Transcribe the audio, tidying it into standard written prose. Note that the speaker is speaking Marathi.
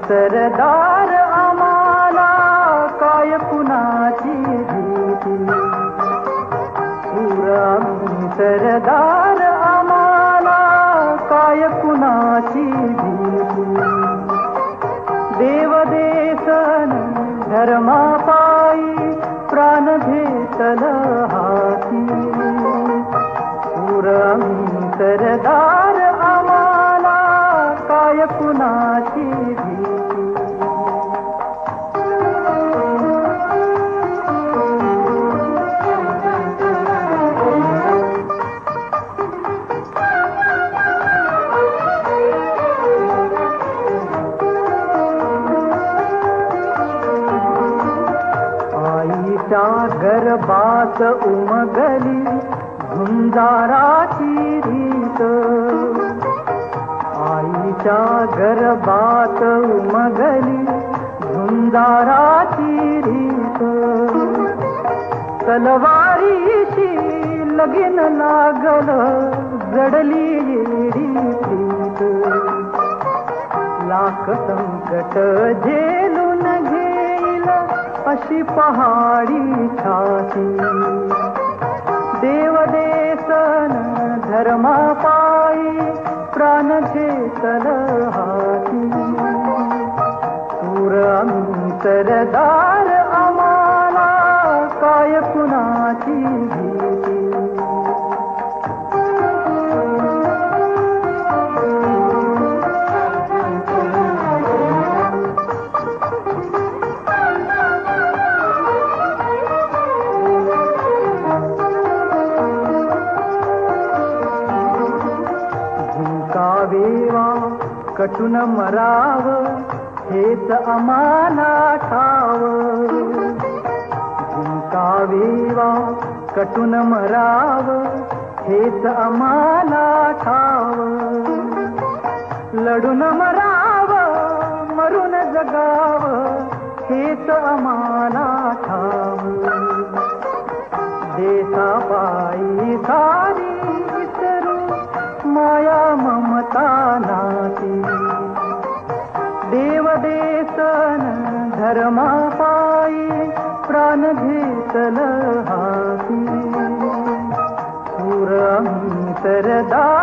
सरदार आम्हाला काय कुणाची भीती, शूर आम्ही सरदार आम्हाला काय कुणाची भीती. देवदेशन धर्मापायी प्राण घेतल हाती, शूर आम्ही सरदार आम्हाला काय कुणाची भीती. आईच्या गर्भात उमगली झुंजाराची रीत, आईच्या गर्भात उमगली झुंजाराची रीत. तलवारीशी लगीन लागल जडली येडी प्रीत, लाख संकट झेलून घेईल अशी पहाडी छाती. देवदेशन धर्मापायी प्राण घेतल हाती, शूर आम्ही सरदार आम्हाला काय कुणाची भीती. झुंकावेवा कटून मराव हेच आम्हाला ठाव, झुंकावेवा कटून मराव हेच आम्हाला ठाव. लढून मराव मरून जगाव हेच आम्हाला ठाव. देशापायी सारी विसरू माया ममता नाती, देवदेशन धर्मापायी प्राण घेतल हाती, शूर आम्ही सरदार